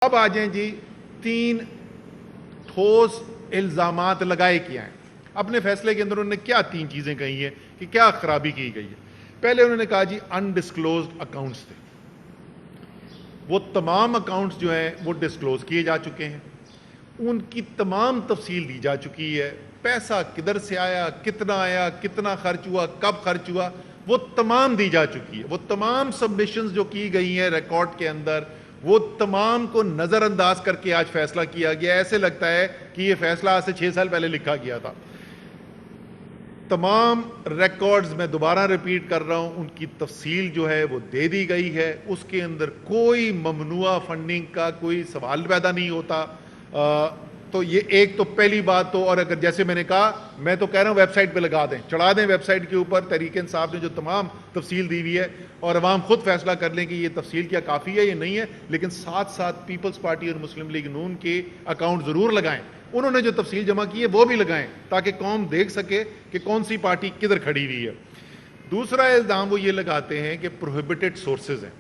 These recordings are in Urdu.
اب آ جائیں جی، 3 ٹھوس الزامات لگائے کیا ہیں اپنے فیصلے کے اندر. انہوں نے کیا 3 چیزیں کہی ہیں کہ کیا خرابی کی گئی ہے. پہلے انہوں نے کہا جی انڈسکلوزڈ اکاؤنٹس تھے. وہ تمام اکاؤنٹس جو ہیں وہ ڈسکلوز کیے جا چکے ہیں, ان کی تمام تفصیل دی جا چکی ہے. پیسہ کدھر سے آیا, کتنا خرچ ہوا, کب خرچ ہوا, وہ تمام دی جا چکی ہے. وہ تمام سبمیشنز جو کی گئی ہیں ریکارڈ کے اندر, وہ تمام کو نظر انداز کر کے آج فیصلہ کیا گیا. ایسے لگتا ہے کہ یہ فیصلہ آج سے 6 سال پہلے لکھا گیا تھا. تمام ریکارڈز میں دوبارہ ریپیٹ کر رہا ہوں, ان کی تفصیل جو ہے وہ دے دی گئی ہے. اس کے اندر کوئی ممنوعہ فنڈنگ کا کوئی سوال پیدا نہیں ہوتا. تو یہ ایک تو پہلی بات. تو اور اگر جیسے میں نے کہا, میں تو کہہ رہا ہوں ویب سائٹ پہ لگا دیں, چڑھا دیں ویب سائٹ کے اوپر تحریک انصاف نے جو تمام تفصیل دی ہوئی ہے, اور عوام خود فیصلہ کر لیں کہ یہ تفصیل کیا کافی ہے یا نہیں ہے. لیکن ساتھ ساتھ پیپلز پارٹی اور مسلم لیگ نون کے اکاؤنٹ ضرور لگائیں. انہوں نے جو تفصیل جمع کی ہے وہ بھی لگائیں تاکہ قوم دیکھ سکے کہ کون سی پارٹی کدھر کھڑی ہوئی ہے. دوسرا الزام وہ یہ لگاتے ہیں کہ پروہیبٹڈ سورسز ہیں.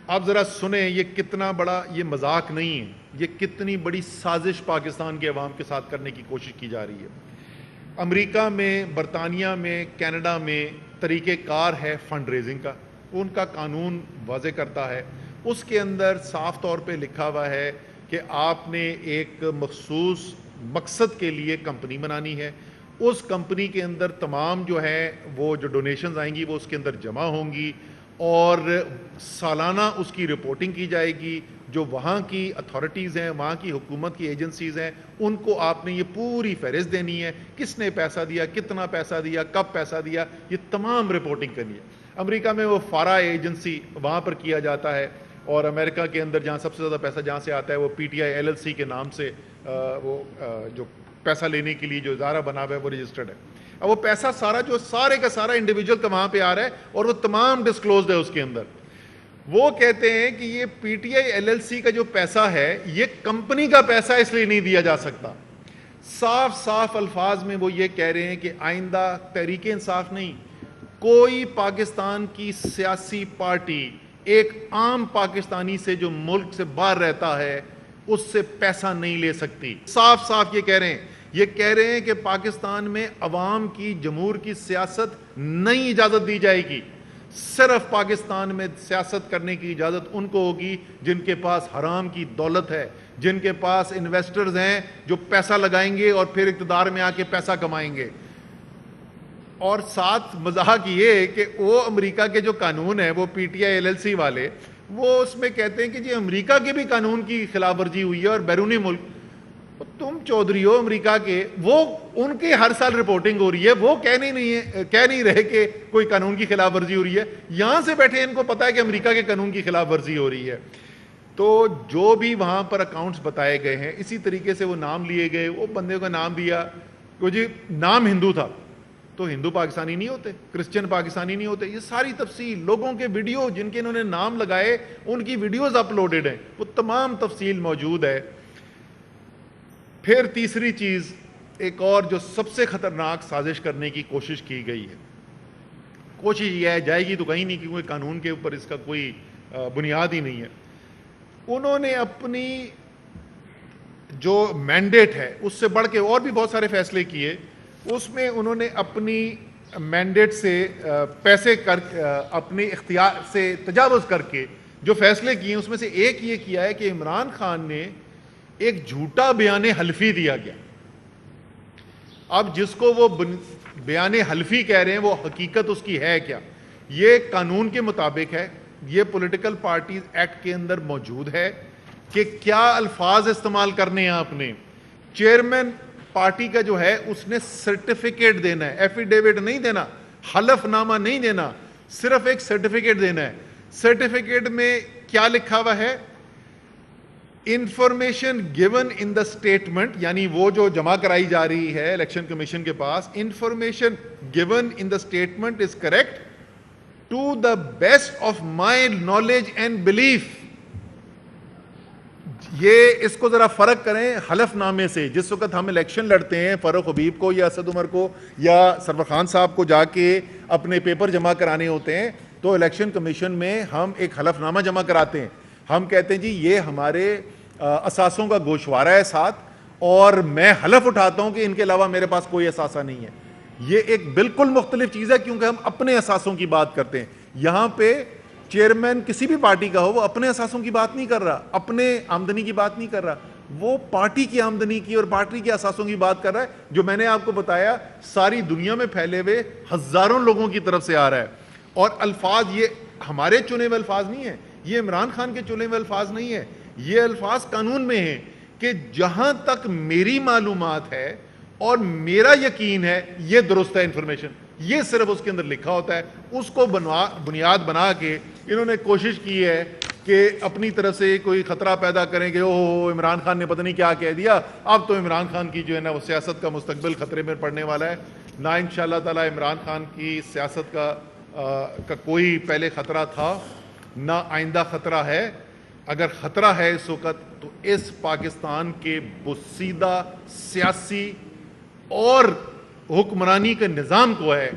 آپ ذرا سنیں, یہ کتنا بڑا, یہ مذاق نہیں ہے, یہ کتنی بڑی سازش پاکستان کے عوام کے ساتھ کرنے کی کوشش کی جا رہی ہے. امریکہ میں, برطانیہ میں, کینیڈا میں طریقہ کار ہے فنڈ ریزنگ کا, ان کا قانون واضح کرتا ہے. اس کے اندر صاف طور پہ لکھا ہوا ہے کہ آپ نے ایک مخصوص مقصد کے لیے کمپنی بنانی ہے. اس کمپنی کے اندر تمام جو ہے وہ جو ڈونیشنز آئیں گی وہ اس کے اندر جمع ہوں گی, اور سالانہ اس کی رپورٹنگ کی جائے گی. جو وہاں کی اتھارٹیز ہیں, وہاں کی حکومت کی ایجنسیز ہیں, ان کو آپ نے یہ پوری فہرست دینی ہے, کس نے پیسہ دیا, کتنا پیسہ دیا, کب پیسہ دیا, یہ تمام رپورٹنگ کرنی ہے. امریکہ میں وہ فارا ایجنسی وہاں پر کیا جاتا ہے, اور امریکہ کے اندر جہاں سب سے زیادہ پیسہ جہاں سے آتا ہے وہ P T I L L C کے نام سے وہ جو پیسہ لینے کے لیے جو ادارہ بنا ہوا ہے وہ رجسٹرڈ ہے. اب وہ پیسہ سارا جو سارے کا سارا انڈیویجول کا وہاں پہ آ رہا ہے, اور وہ تمام ڈسکلوزڈ ہے اس کے اندر. وہ کہتے ہیں کہ یہ P T I L L C کا جو پیسہ ہے یہ کمپنی کا پیسہ اس لیے نہیں دیا جا سکتا. صاف صاف الفاظ میں وہ یہ کہہ رہے ہیں کہ آئندہ تحریک انصاف نہیں, کوئی پاکستان کی سیاسی پارٹی ایک عام پاکستانی سے جو ملک سے باہر رہتا ہے اس سے پیسہ نہیں لے سکتی. صاف صاف یہ کہہ رہے ہیں. یہ کہہ رہے ہیں کہ پاکستان میں عوام کی جمہور کی سیاست نہیں اجازت دی جائے گی. صرف پاکستان میں سیاست کرنے کی اجازت ان کو ہوگی جن کے پاس حرام کی دولت ہے, جن کے پاس انویسٹرز ہیں جو پیسہ لگائیں گے اور پھر اقتدار میں آ کے پیسہ کمائیں گے. اور ساتھ مذاق یہ کہ وہ امریکہ کے جو قانون ہیں وہ P T I L L C والے, وہ اس میں کہتے ہیں کہ جی امریکہ کے بھی قانون کی خلاف ورزی ہوئی ہے اور بیرونی ملک. تم چودھری ہو امریکہ کے, وہ ان کی ہر سال رپورٹنگ ہو رہی ہے, وہ کہہ نہیں رہے کہ کوئی قانون کی خلاف ورزی ہو رہی ہے. یہاں سے بیٹھے ان کو پتا ہے کہ امریکہ کے قانون کی خلاف ورزی ہو رہی ہے. تو جو بھی وہاں پر اکاؤنٹس بتائے گئے ہیں اسی طریقے سے وہ نام لیے گئے. وہ بندے کا نام دیا کہ جی نام ہندو تھا, تو ہندو پاکستانی نہیں ہوتے, کرسچن پاکستانی نہیں ہوتے. یہ ساری تفصیل, لوگوں کے ویڈیو جن کے انہوں نے نام لگائے ان کی ویڈیوز اپلوڈڈ ہیں, وہ تمام تفصیل موجود ہے. پھر تیسری چیز, ایک اور جو سب سے خطرناک سازش کرنے کی کوشش کی گئی ہے, کوشش یہ ہے, جائے گی تو کہیں نہیں کیونکہ قانون کے اوپر اس کا کوئی بنیاد ہی نہیں ہے. انہوں نے اپنی جو مینڈیٹ ہے اس سے بڑھ کے اور بھی بہت سارے فیصلے کیے. اس میں انہوں نے اپنی مینڈیٹ سے پیسے اپنے اختیار سے تجاوز کر کے جو فیصلے کیے, اس میں سے ایک یہ کیا ہے کہ عمران خان نے ایک جھوٹا بیان حلفی دیا گیا. اب جس کو وہ بیان حلفی کہہ رہے ہیں وہ حقیقت اس کی ہے کیا؟ یہ قانون کے مطابق ہے, یہ پولیٹیکل پارٹیز ایکٹ کے اندر موجود ہے کہ کیا الفاظ استعمال کرنے ہیں آپ نے. چیئرمین پارٹی کا جو ہے اس نے سرٹیفکیٹ دینا ہے, ایفیڈیوٹ نہیں دینا, حلف نامہ نہیں دینا, صرف ایک سرٹیفکیٹ دینا ہے. سرٹیفکیٹ میں کیا لکھا ہوا ہے؟ Information given in the statement, یعنی وہ جو جمع کرائی جا رہی ہے الیکشن کمیشن کے پاس, information given in the statement is correct to the best of my knowledge and belief. یہ اس کو ذرا فرق کریں حلف نامے سے. جس وقت ہم الیکشن لڑتے ہیں فاروق حبیب کو یا اسد عمر کو یا سرور خان صاحب کو جا کے اپنے پیپر جمع کرانے ہوتے ہیں, تو الیکشن کمیشن میں ہم ایک حلف نامہ جمع کراتے ہیں. ہم کہتے ہیں جی یہ ہمارے اثاثوں کا گوشوارہ ہے ساتھ، اور میں حلف اٹھاتا ہوں کہ ان کے علاوہ میرے پاس کوئی اثاثہ نہیں ہے. یہ ایک بالکل مختلف چیز ہے، کیونکہ ہم اپنے اثاثوں کی بات کرتے ہیں. یہاں پہ چیئرمین کسی بھی پارٹی کا ہو، وہ اپنے اثاثوں کی بات نہیں کر رہا، اپنے آمدنی کی بات نہیں کر رہا، وہ پارٹی کی آمدنی کی اور پارٹی کے اثاثوں کی بات کر رہا ہے، جو میں نے آپ کو بتایا ساری دنیا میں پھیلے ہوئے ہزاروں لوگوں کی طرف سے آ رہا ہے. اور الفاظ یہ ہمارے چنے ہوئے الفاظ نہیں ہیں، یہ عمران خان کے چنے ہوئے الفاظ نہیں ہیں، یہ الفاظ قانون میں ہیں کہ جہاں تک میری معلومات ہے اور میرا یقین ہے یہ درست ہے انفارمیشن. یہ صرف اس کے اندر لکھا ہوتا ہے. اس کو بنیاد بنا کے انہوں نے کوشش کی ہے کہ اپنی طرف سے کوئی خطرہ پیدا کریں کہ اوہ عمران خان نے پتہ نہیں کیا کہہ دیا، اب تو عمران خان کی جو ہے نا وہ سیاست کا مستقبل خطرے میں پڑنے والا ہے. نہ انشاءاللہ تعالی عمران خان کی سیاست کا کوئی پہلے خطرہ تھا، نہ آئندہ خطرہ ہے. اگر خطرہ ہے اس وقت تو اس پاکستان کے بسیدہ سیاسی اور حکمرانی کے نظام کو ہے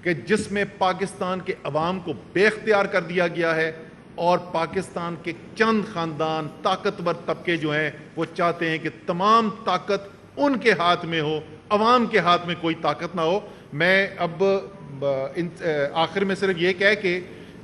کہ جس میں پاکستان کے عوام کو بے اختیار کر دیا گیا ہے، اور پاکستان کے چند خاندان طاقتور طبقے جو ہیں وہ چاہتے ہیں کہ تمام طاقت ان کے ہاتھ میں ہو، عوام کے ہاتھ میں کوئی طاقت نہ ہو. میں اب آخر میں صرف یہ کہہ کے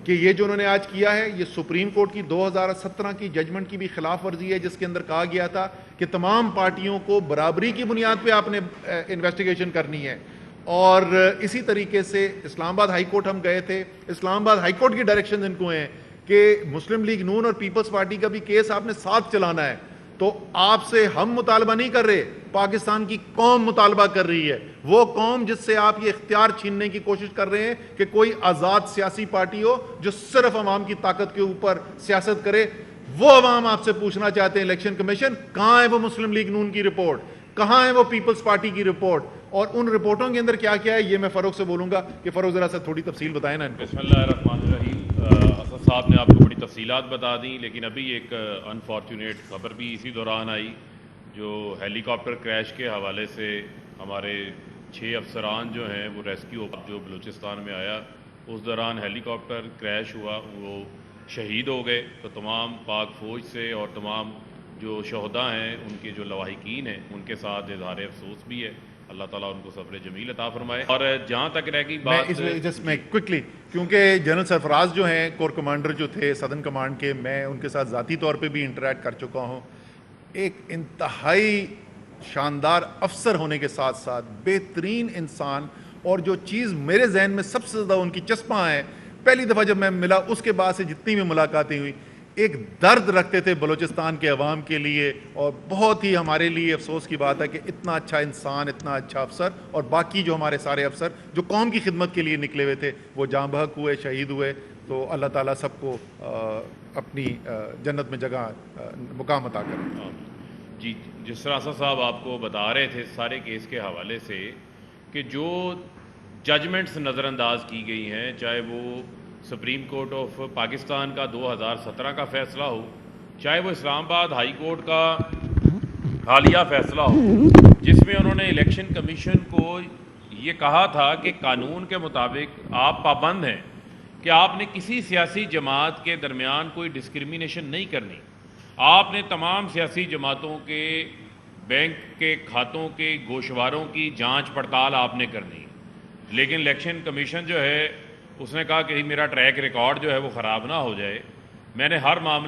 کہ یہ جو انہوں نے آج کیا ہے یہ سپریم کورٹ کی 2017 کی ججمنٹ کی بھی خلاف ورزی ہے، جس کے اندر کہا گیا تھا کہ تمام پارٹیوں کو برابری کی بنیاد پہ آپ نے انویسٹیگیشن کرنی ہے. اور اسی طریقے سے اسلام آباد ہائی کورٹ ہم گئے تھے، اسلام آباد ہائی کورٹ کی ڈائریکشن ان کو ہیں کہ مسلم لیگ نون اور پیپلز پارٹی کا بھی کیس آپ نے ساتھ چلانا ہے. تو آپ سے ہم مطالبہ نہیں کر رہے، پاکستان کی قوم مطالبہ کر رہی ہے، وہ قوم جس سے آپ یہ اختیار چھیننے کی کوشش کر رہے ہیں کہ کوئی آزاد سیاسی پارٹی ہو جو صرف عوام کی طاقت کے اوپر سیاست کرے. وہ عوام آپ سے پوچھنا چاہتے ہیں الیکشن کمیشن کہاں ہے وہ مسلم لیگ نون کی رپورٹ، کہاں ہے وہ پیپلز پارٹی کی رپورٹ، اور ان رپورٹوں کے اندر کیا کیا ہے یہ میں فاروق سے بولوں گا کہ فاروق ذرا سا تھوڑی تفصیل بتائیں نا. بسم اللہ الرحمن الرحیم. اسد صاحب نے آپ کو بڑی تفصیلات بتا دیں، لیکن ابھی ایک انفارچونیٹ خبر بھی اسی دوران آئی جو ہیلی کاپٹر کریش کے حوالے سے ہمارے 6 افسران جو ہیں وہ ریسکیو جو بلوچستان میں آیا، اس دوران ہیلی کاپٹر کریش ہوا، وہ شہید ہو گئے. تو تمام پاک فوج سے اور تمام جو شہداء ہیں ان کے جو لواحقین ہیں ان کے ساتھ اظہار افسوس بھی ہے. اللہ تعالیٰ ان کو صبر جمیل عطا فرمائے. اور جہاں تک رہ گئی بات میں کوئکلی، کیونکہ جنرل سرفراز جو ہیں کور کمانڈر جو تھے سدرن کمانڈ کے، میں ان کے ساتھ ذاتی طور پہ بھی انٹریکٹ کر چکا ہوں. ایک انتہائی شاندار افسر ہونے کے ساتھ ساتھ بہترین انسان، اور جو چیز میرے ذہن میں سب سے زیادہ ان کی چسپاں ہے، پہلی دفعہ جب میں ملا اس کے بعد سے جتنی بھی ملاقاتیں ہوئی، ایک درد رکھتے تھے بلوچستان کے عوام کے لیے. اور بہت ہی ہمارے لیے افسوس کی بات ہے کہ اتنا اچھا انسان، اتنا اچھا افسر، اور باقی جو ہمارے سارے افسر جو قوم کی خدمت کے لیے نکلے ہوئے تھے وہ جاں بحق ہوئے، شہید ہوئے. تو اللہ تعالیٰ سب کو اپنی جنت میں جگہ مقام عطا کرے. جی، جس طرح اسد صاحب آپ کو بتا رہے تھے سارے کیس کے حوالے سے کہ جو ججمنٹس نظر انداز کی گئی ہیں، چاہے وہ سپریم کورٹ آف پاکستان کا 2017 کا فیصلہ ہو، چاہے وہ اسلام آباد ہائی کورٹ کا حالیہ فیصلہ ہو، جس میں انہوں نے الیکشن کمیشن کو یہ کہا تھا کہ قانون کے مطابق آپ پابند ہیں کہ آپ نے کسی سیاسی جماعت کے درمیان کوئی ڈسکریمنیشن نہیں کرنی. آپ نے تمام سیاسی جماعتوں کے بینک کے کھاتوں کے گوشواروں کی جانچ پڑتال آپ نے کرنی. لیکن الیکشن کمیشن جو ہے اس نے کہا کہ میرا ٹریک ریکارڈ جو ہے وہ خراب نہ ہو جائے. میں نے ہر معاملے